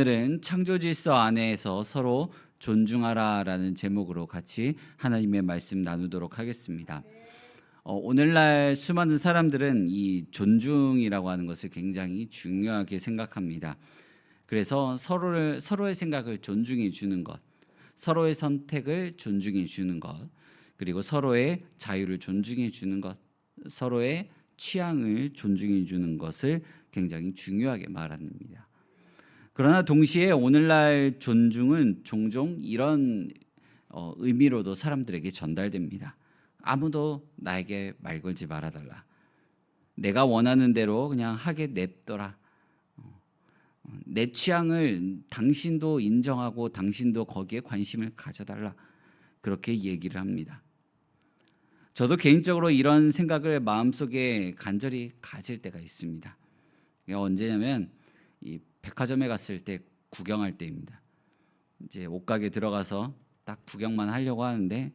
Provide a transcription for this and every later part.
오늘은 창조 질서 안에서 서로 존중하라라는 제목으로 같이 하나님의 말씀 나누도록 하겠습니다. 오늘날 수많은 사람들은 이 존중이라고 하는 것을 굉장히 중요하게 생각합니다. 그래서 서로의 생각을 존중해 주는 것, 서로의 선택을 존중해 주는 것, 그리고 서로의 자유를 존중해 주는 것, 서로의 취향을 존중해 주는 것을 굉장히 중요하게 말합니다. 그러나 동시에 오늘날 존중은 종종 이런 의미로도 사람들에게 전달됩니다. 아무도 나에게 말 걸지 말아달라. 내가 원하는 대로 그냥 하게 냅둬라. 내 취향을 당신도 인정하고 당신도 거기에 관심을 가져달라. 그렇게 얘기를 합니다. 저도 개인적으로 이런 생각을 마음속에 간절히 가질 때가 있습니다. 언제냐면 이 백화점에 갔을 때 구경할 때입니다. 이제 옷가게 들어가서 딱 구경만 하려고 하는데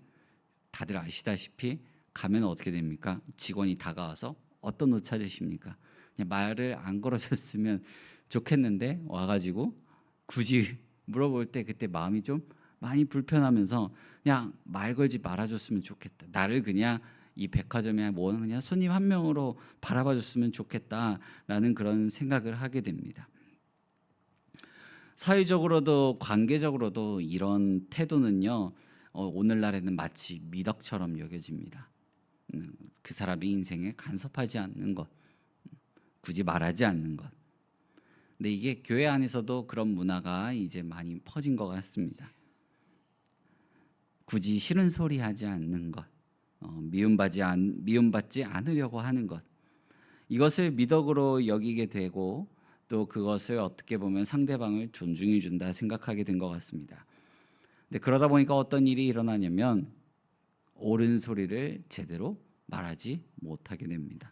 다들 아시다시피 가면 어떻게 됩니까? 직원이 다가와서 어떤 옷 찾으십니까? 그냥 말을 안 걸어줬으면 좋겠는데 와가지고 굳이 물어볼 때 그때 마음이 좀 많이 불편하면서 그냥 말 걸지 말아줬으면 좋겠다. 나를 그냥 이 백화점에 그냥 손님 한 명으로 바라봐줬으면 좋겠다라는 그런 생각을 하게 됩니다. 사회적으로도 관계적으로도 이런 태도는요, 오늘날에는 마치 미덕처럼 여겨집니다. 그 사람의 인생에 간섭하지 않는 것, 굳이 말하지 않는 것. 근데 이게 교회 안에서도 그런 문화가 이제 많이 퍼진 것 같습니다. 굳이 싫은 소리 하지 않는 것, 미움받지 않으려고 하는 것, 이것을 미덕으로 여기게 되고 또 그것을 어떻게 보면 상대방을 존중해 준다 생각하게 된 것 같습니다. 근데 그러다 보니까 어떤 일이 일어나냐면 옳은 소리를 제대로 말하지 못하게 됩니다.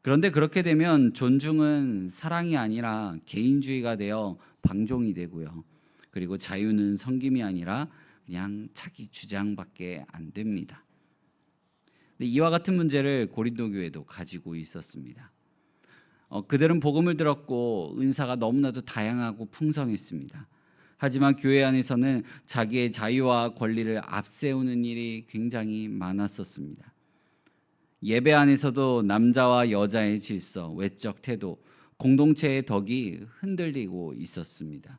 그런데 그렇게 되면 존중은 사랑이 아니라 개인주의가 되어 방종이 되고요. 그리고 자유는 섬김이 아니라 그냥 자기 주장밖에 안 됩니다. 근데 이와 같은 문제를 고린도 교회도 가지고 있었습니다. 그들은 복음을 들었고 은사가 너무나도 다양하고 풍성했습니다. 하지만 교회 안에서는 자기의 자유와 권리를 앞세우는 일이 굉장히 많았었습니다. 예배 안에서도 남자와 여자의 질서, 외적 태도, 공동체의 덕이 흔들리고 있었습니다.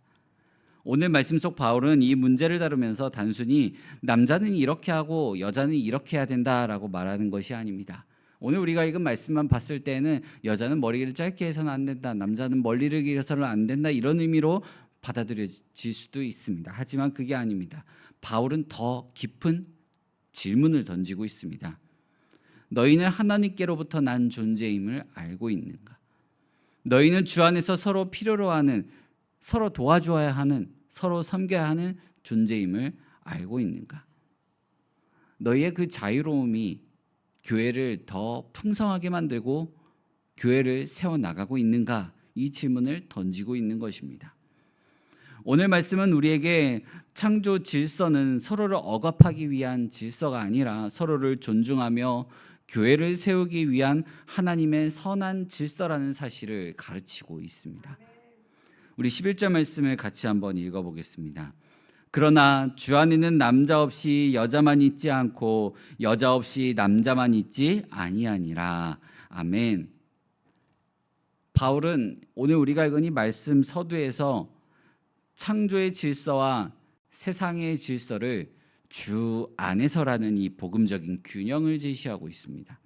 오늘 말씀 속 바울은 이 문제를 다루면서 단순히 남자는 이렇게 하고 여자는 이렇게 해야 된다라고 말하는 것이 아닙니다. 오늘 우리가 읽은 말씀만 봤을 때는 여자는 머리를 짧게 해서는 안 된다, 남자는 머리를 길어서는 안 된다, 이런 의미로 받아들여질 수도 있습니다. 하지만 그게 아닙니다. 바울은 더 깊은 질문을 던지고 있습니다. 너희는 하나님께로부터 난 존재임을 알고 있는가? 너희는 주 안에서 서로 필요로 하는, 서로 도와줘야 하는, 서로 섬겨야 하는 존재임을 알고 있는가? 너희의 그 자유로움이 교회를 더 풍성하게 만들고 교회를 세워나가고 있는가? 이 질문을 던지고 있는 것입니다. 오늘 말씀은 우리에게 창조 질서는 서로를 억압하기 위한 질서가 아니라 서로를 존중하며 교회를 세우기 위한 하나님의 선한 질서라는 사실을 가르치고 있습니다. 우리 11절 말씀을 같이 한번 읽어보겠습니다. 그러나 주 안에는 남자 없이 여자만 있지 않고 여자 없이 남자만 있지 아니하니라. 아멘. 바울은 오늘 우리가 읽은 이 말씀 서두에서 창조의 질서와 세상의 질서를 주 안에서라는 이 복음적인 균형을 제시하고 있습니다.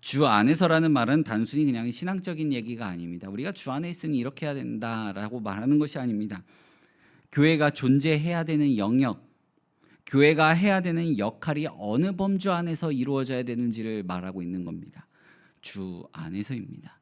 주 안에서라는 말은 단순히 그냥 신앙적인 얘기가 아닙니다. 우리가 주 안에 있으니 이렇게 해야 된다라고 말하는 것이 아닙니다. 교회가 존재해야 되는 영역, 교회가 해야 되는 역할이 어느 범주 안에서 이루어져야 되는지를 말하고 있는 겁니다. 주 안에서입니다.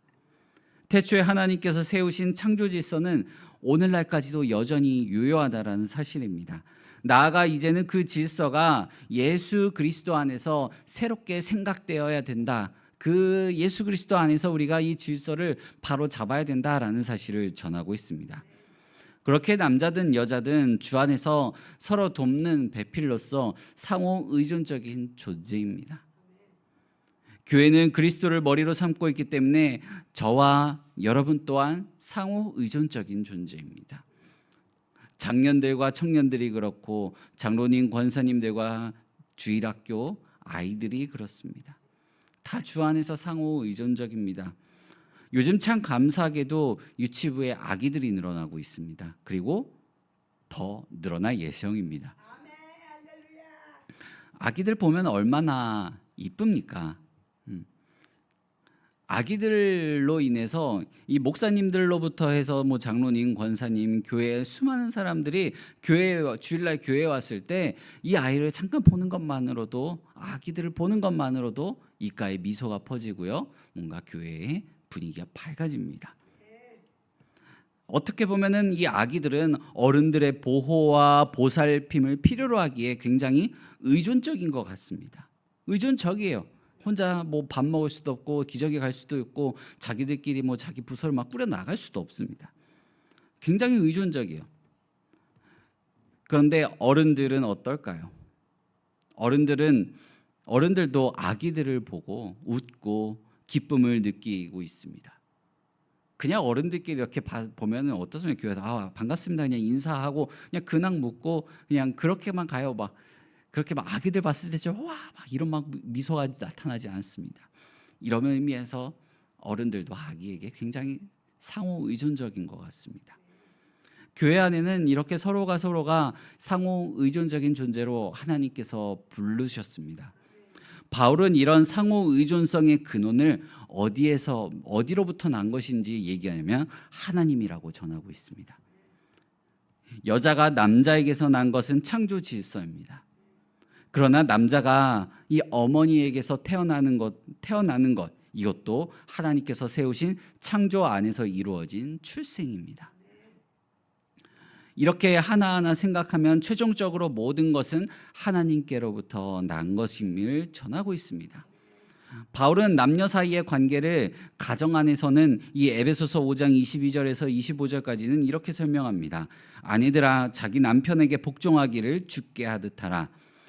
태초에 하나님께서 세우신 창조 질서는 오늘날까지도 여전히 유효하다라는 사실입니다. 나아가 이제는 그 질서가 예수 그리스도 안에서 새롭게 생각되어야 된다. 그 예수 그리스도 안에서 우리가 이 질서를 바로 잡아야 된다라는 사실을 전하고 있습니다. 그렇게 남자든 여자든 주 안에서 서로 돕는 배필로서 상호 의존적인 존재입니다. 교회는 그리스도를 머리로 삼고 있기 때문에 저와 여러분 또한 상호 의존적인 존재입니다. 장년들과 청년들이 그렇고 장로님, 권사님들과 주일학교 아이들이 그렇습니다. 다 주 안에서 상호 의존적입니다. 요즘 참 감사하게도 유치부에 아기들이 늘어나고 있습니다. 그리고 더 늘어날 예정입니다. 아기들 보면 얼마나 이쁩니까? 아기들로 인해서 이 목사님들로부터 해서 뭐 장로님, 권사님, 교회 수많은 사람들이 주일날 교회에 왔을 때 이 아이를 잠깐 보는 것만으로도, 아기들을 보는 것만으로도 입가에 미소가 퍼지고요, 뭔가 교회의 분위기가 밝아집니다. 어떻게 보면은 이 아기들은 어른들의 보호와 보살핌을 필요로 하기에 굉장히 의존적인 것 같습니다. 의존적이에요. 혼자 뭐 밥 먹을 수도 없고 기저귀 갈 수도 있고 자기들끼리 뭐 자기 부서를 막 꾸려 나갈 수도 없습니다. 굉장히 의존적이에요. 그런데 어른들은 어떨까요? 어른들도 아기들을 보고 웃고 기쁨을 느끼고 있습니다. 그냥 어른들끼리 이렇게 보면은 어떻습니까? 교회에서 반갑습니다 그냥 인사하고 그냥 근황 묻고 그냥 그렇게만 가요. 막 그렇게 막 아기들 봤을 때 막 이런 막 미소가 나타나지 않습니다. 이런 의미에서 어른들도 아기에게 굉장히 상호 의존적인 것 같습니다. 교회 안에는 이렇게 서로가 상호 의존적인 존재로 하나님께서 부르셨습니다. 바울은 이런 상호 의존성의 근원을 어디로부터 난 것인지 얘기하면 하나님이라고 전하고 있습니다. 여자가 남자에게서 난 것은 창조 질서입니다. 그러나 남자가 이 어머니에게서 태어나는 것 이것도 하나님께서 세우신 창조 안에서 이루어진 출생입니다. 이렇게 하나하나 생각하면 최종적으로 모든 것은 하나님께로부터 난 것임을 전하고 있습니다. 바울은 남녀 사이의 관계를 가정 안에서는 이 에베소서 5장 22절에서 25절까지는 이렇게 설명합니다. 아내들아 자기 남편에게 복종하기를 주께 하듯 하라.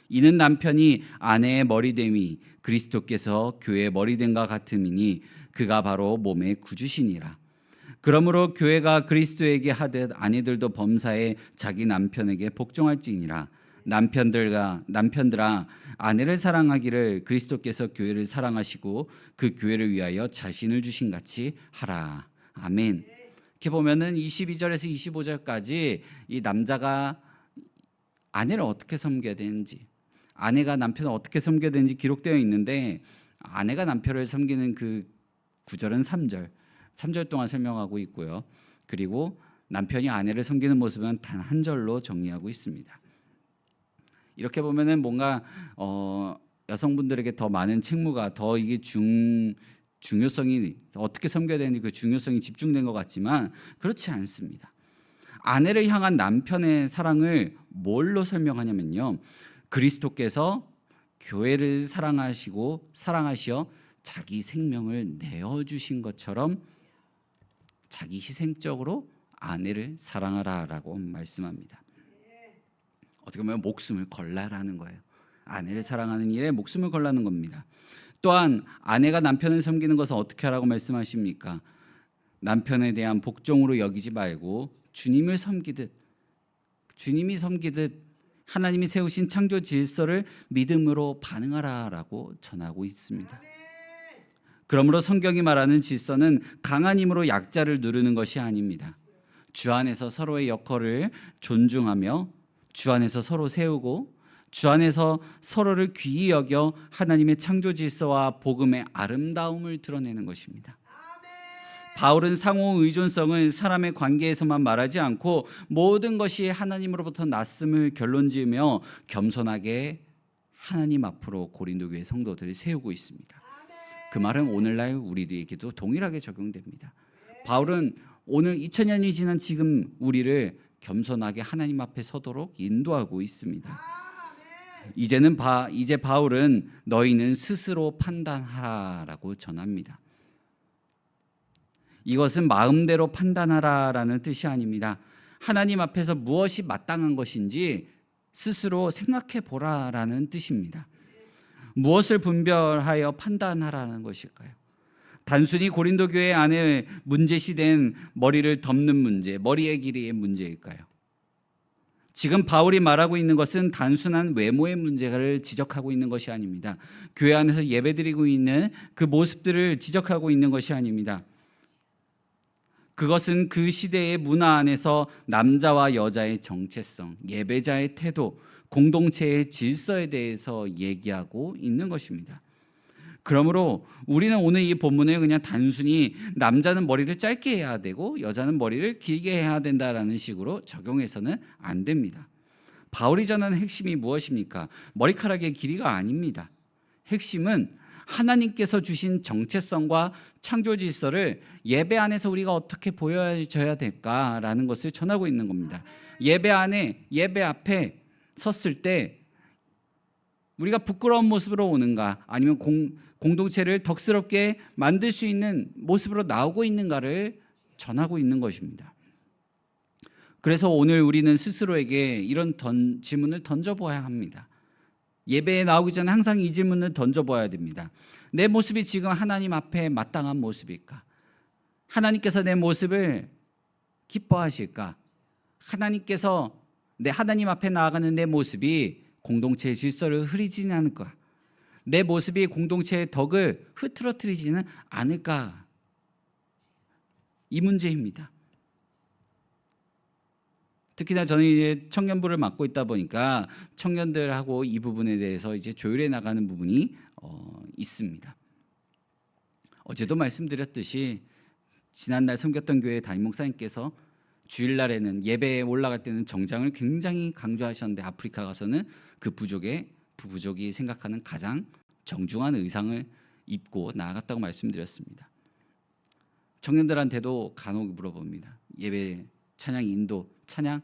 이는 남편이 아내의 머리됨이 그리스도께서 교회의 머리됨과 같음이니 그가 바로 몸의 구주시니라. 그러므로 교회가 그리스도에게 하듯 아내들도 범사에 자기 남편에게 복종할지니라. 남편들아 아내를 사랑하기를 그리스도께서 교회를 사랑하시고 그 교회를 위하여 자신을 주신 같이 하라. 아멘. 이렇게 보면은 22절에서 25절까지 이 남자가 아내를 어떻게 섬겨야 되는지, 아내가 남편을 어떻게 섬겨야 되는지 기록되어 있는데, 아내가 남편을 섬기는 그 구절은 3절 동안 설명하고 있고요. 그리고 남편이 아내를 섬기는 모습은 단 한 절로 정리하고 있습니다. 이렇게 보면은 뭔가 여성분들에게 더 많은 책무가 더 이게 중요성이 어떻게 섬겨야 되는지 그 중요성이 집중된 것 같지만 그렇지 않습니다. 아내를 향한 남편의 사랑을 뭘로 설명하냐면요, 그리스도께서 교회를 사랑하시어 자기 생명을 내어주신 것처럼 자기 희생적으로 아내를 사랑하라라고 말씀합니다. 어떻게 보면 목숨을 걸라라는 거예요. 아내를 사랑하는 일에 목숨을 걸라는 겁니다. 또한 아내가 남편을 섬기는 것은 어떻게 하라고 말씀하십니까? 남편에 대한 복종으로 여기지 말고 주님이 섬기듯 하나님이 세우신 창조 질서를 믿음으로 반응하라라고 전하고 있습니다. 그러므로 성경이 말하는 질서는 강한 힘으로 약자를 누르는 것이 아닙니다. 주 안에서 서로의 역할을 존중하며 주 안에서 서로 세우고 주 안에서 서로를 귀히 여겨 하나님의 창조 질서와 복음의 아름다움을 드러내는 것입니다. 바울은 상호 의존성을 사람의 관계에서만 말하지 않고 모든 것이 하나님으로부터 났음을 결론지으며 겸손하게 하나님 앞으로 고린도 교회 성도들을 세우고 있습니다. 그 말은 오늘날 우리에게도 동일하게 적용됩니다. 바울은 오늘 2000년이 지난 지금 우리를 겸손하게 하나님 앞에 서도록 인도하고 있습니다. 이제 바울은 너희는 스스로 판단하라라고 전합니다. 이것은 마음대로 판단하라라는 뜻이 아닙니다. 하나님 앞에서 무엇이 마땅한 것인지 스스로 생각해 보라라는 뜻입니다. 무엇을 분별하여 판단하라는 것일까요? 단순히 고린도 교회 안에 문제시된 머리를 덮는 문제, 머리의 길이의 문제일까요? 지금 바울이 말하고 있는 것은 단순한 외모의 문제를 지적하고 있는 것이 아닙니다. 교회 안에서 예배드리고 있는 그 모습들을 지적하고 있는 것이 아닙니다. 그것은 그 시대의 문화 안에서 남자와 여자의 정체성, 예배자의 태도, 공동체의 질서에 대해서 얘기하고 있는 것입니다. 그러므로 우리는 오늘 이 본문을 그냥 단순히 남자는 머리를 짧게 해야 되고 여자는 머리를 길게 해야 된다라는 식으로 적용해서는 안 됩니다. 바울이 전하는 핵심이 무엇입니까? 머리카락의 길이가 아닙니다. 핵심은 하나님께서 주신 정체성과 창조 질서를 예배 안에서 우리가 어떻게 보여줘야 될까라는 것을 전하고 있는 겁니다. 예배 앞에 섰을 때 우리가 부끄러운 모습으로 오는가, 아니면 공동체를 덕스럽게 만들 수 있는 모습으로 나오고 있는가를 전하고 있는 것입니다. 그래서 오늘 우리는 스스로에게 이런 질문을 던져봐야 합니다. 예배에 나오기 전에 항상 이 질문을 던져봐야 됩니다. 내 모습이 지금 하나님 앞에 마땅한 모습일까? 하나님께서 내 모습을 기뻐하실까? 하나님 앞에 나아가는 내 모습이 공동체의 질서를 흐리지는 않을까? 내 모습이 공동체의 덕을 흐트러뜨리지는 않을까? 이 문제입니다. 특히나 저는 이제 청년부를 맡고 있다 보니까 청년들하고 이 부분에 대해서 이제 조율해 나가는 부분이 있습니다. 어제도 말씀드렸듯이 지난날 섬겼던 교회 담임 목사님께서 주일날에는 예배에 올라갈 때는 정장을 굉장히 강조하셨는데 아프리카 가서는 그 부족이 생각하는 가장 정중한 의상을 입고 나아갔다고 말씀드렸습니다. 청년들한테도 간혹 물어봅니다. 예배 찬양 인도 찬양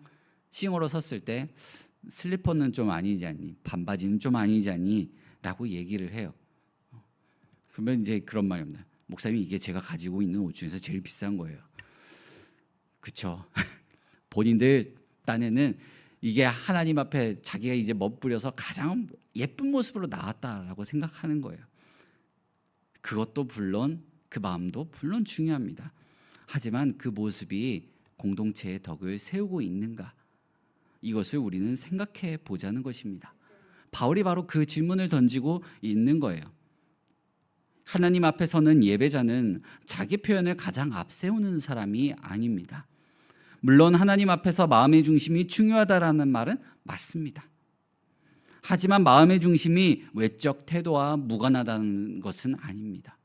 싱어로 섰을 때 슬리퍼는 좀 아니지 않니? 반바지는 좀 아니지 않니? 라고 얘기를 해요. 그러면 이제 그런 말입니다. 목사님, 이게 제가 가지고 있는 옷 중에서 제일 비싼 거예요. 그렇죠. 본인들 딴에는 이게 하나님 앞에 자기가 이제 멋부려서 가장 예쁜 모습으로 나왔다라고 생각하는 거예요. 그것도 물론, 그 마음도 물론 중요합니다. 하지만 그 모습이 공동체의 덕을 세우고 있는가, 이것을 우리는 생각해 보자는 것입니다. 바울이 바로 그 질문을 던지고 있는 거예요. 하나님 앞에 서는 예배자는 자기 표현을 가장 앞세우는 사람이 아닙니다. 물론 하나님 앞에서 마음의 중심이 중요하다라는 말은 맞습니다. 하지만 마음의 중심이 외적 태도와 무관하다는 것은 아닙니다.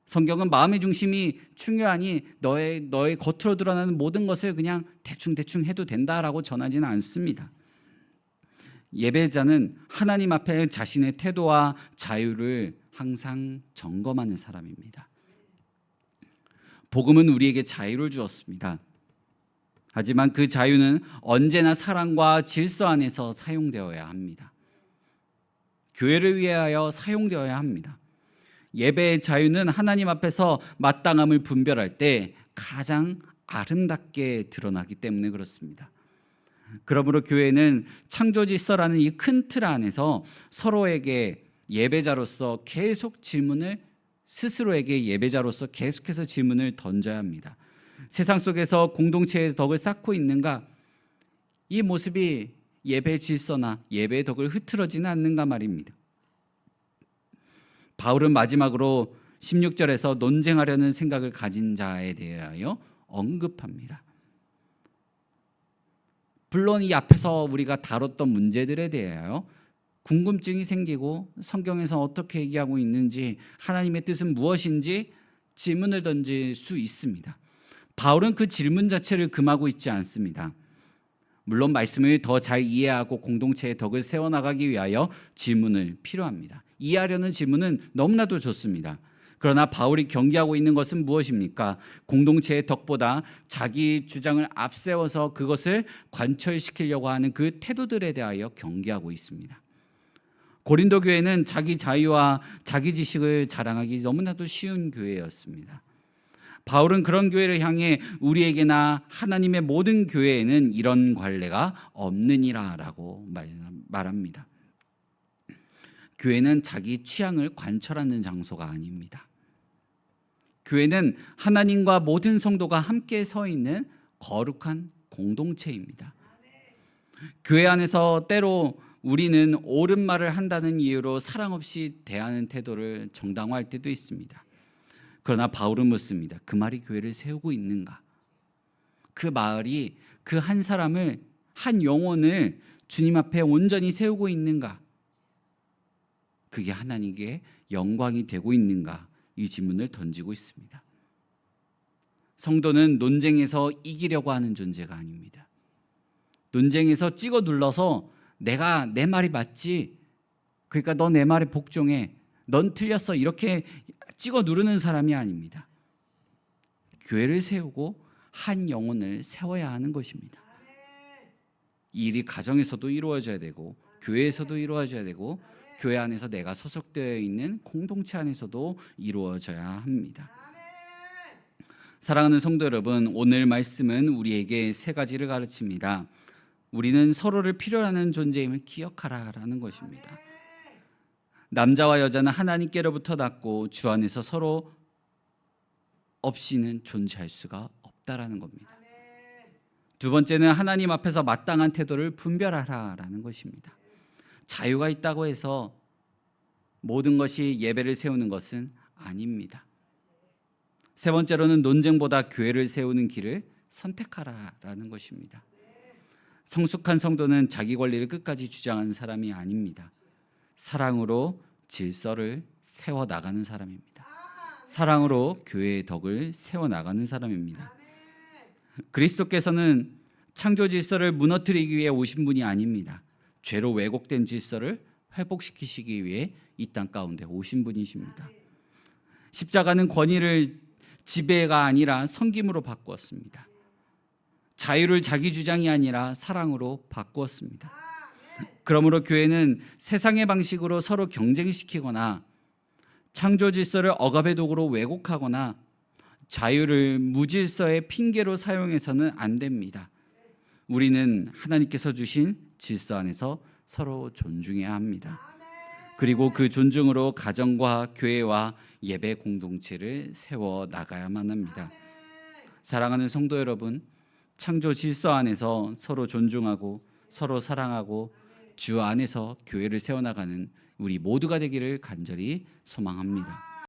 성경은 마음의 중심이 중요하니 너의 겉으로 드러나는 모든 것을 그냥 대충 해도 된다라고 전하지는 않습니다. 예배자는 하나님 앞에 자신의 태도와 자유를 항상 점검하는 사람입니다. 복음은 우리에게 자유를 주었습니다. 하지만 그 자유는 언제나 사랑과 질서 안에서 사용되어야 합니다. 교회를 위하여 사용되어야 합니다. 예배의 자유는 하나님 앞에서 마땅함을 분별할 때 가장 아름답게 드러나기 때문에 그렇습니다. 그러므로 교회는 창조 질서라는 이 큰 틀 안에서 서로에게 예배자로서 계속 질문을, 스스로에게 예배자로서 계속해서 질문을 던져야 합니다. 세상 속에서 공동체의 덕을 쌓고 있는가? 이 모습이 예배 질서나 예배의 덕을 흐트러지는 않는가 말입니다. 바울은 마지막으로 16절에서 논쟁하려는 생각을 가진 자에 대하여 언급합니다. 물론 이 앞에서 우리가 다뤘던 문제들에 대하여 궁금증이 생기고 성경에서 어떻게 얘기하고 있는지, 하나님의 뜻은 무엇인지 질문을 던질 수 있습니다. 바울은 그 질문 자체를 금하고 있지 않습니다. 물론 말씀을 더 잘 이해하고 공동체의 덕을 세워나가기 위하여 질문을 필요합니다. 이해하려는 질문은 너무나도 좋습니다. 그러나 바울이 경계하고 있는 것은 무엇입니까? 공동체의 덕보다 자기 주장을 앞세워서 그것을 관철시키려고 하는 그 태도들에 대하여 경계하고 있습니다. 고린도 교회는 자기 자유와 자기 지식을 자랑하기 너무나도 쉬운 교회였습니다. 바울은 그런 교회를 향해 우리에게나 하나님의 모든 교회에는 이런 관례가 없느니라 라고 말합니다. 교회는 자기 취향을 관철하는 장소가 아닙니다. 교회는 하나님과 모든 성도가 함께 서 있는 거룩한 공동체입니다. 교회 안에서 때로 우리는 옳은 말을 한다는 이유로 사랑 없이 대하는 태도를 정당화할 때도 있습니다. 그러나 바울은 묻습니다. 그 말이 교회를 세우고 있는가? 그 말이 그 한 사람을, 한 영혼을 주님 앞에 온전히 세우고 있는가? 그게 하나님께 영광이 되고 있는가? 이 질문을 던지고 있습니다. 성도는 논쟁에서 이기려고 하는 존재가 아닙니다. 논쟁에서 찍어 눌러서 내가 내 말이 맞지, 그러니까 너 내 말에 복종해, 넌 틀렸어, 이렇게 찍어 누르는 사람이 아닙니다. 교회를 세우고 한 영혼을 세워야 하는 것입니다. 이 일이 가정에서도 이루어져야 되고 교회에서도 이루어져야 되고 교회 안에서 내가 소속되어 있는 공동체 안에서도 이루어져야 합니다. 사랑하는 성도 여러분, 오늘 말씀은 우리에게 세 가지를 가르칩니다. 우리는 서로를 필요로 하는 존재임을 기억하라라는 것입니다. 남자와 여자는 하나님께로부터 났고 주 안에서 서로 없이는 존재할 수가 없다라는 겁니다. 두 번째는 하나님 앞에서 마땅한 태도를 분별하라라는 것입니다. 자유가 있다고 해서 모든 것이 예배를 세우는 것은 아닙니다. 세 번째로는 논쟁보다 교회를 세우는 길을 선택하라라는 것입니다. 성숙한 성도는 자기 권리를 끝까지 주장하는 사람이 아닙니다. 사랑으로 질서를 세워나가는 사람입니다. 사랑으로 교회의 덕을 세워나가는 사람입니다. 그리스도께서는 창조 질서를 무너뜨리기 위해 오신 분이 아닙니다. 죄로 왜곡된 질서를 회복시키시기 위해 이 땅 가운데 오신 분이십니다. 십자가는 권위를 지배가 아니라 섬김으로 바꾸었습니다. 자유를 자기 주장이 아니라 사랑으로 바꾸었습니다. 그러므로 교회는 세상의 방식으로 서로 경쟁시키거나 창조 질서를 억압의 도구로 왜곡하거나 자유를 무질서의 핑계로 사용해서는 안 됩니다. 우리는 하나님께서 주신 질서 안에서 서로 존중해야 합니다. 그리고 그 존중으로 가정과 교회와 예배 공동체를 세워 나가야만 합니다. 사랑하는 성도 여러분, 창조 질서 안에서 서로 존중하고 서로 사랑하고 주 안에서 교회를 세워나가는 우리 모두가 되기를 간절히 소망합니다.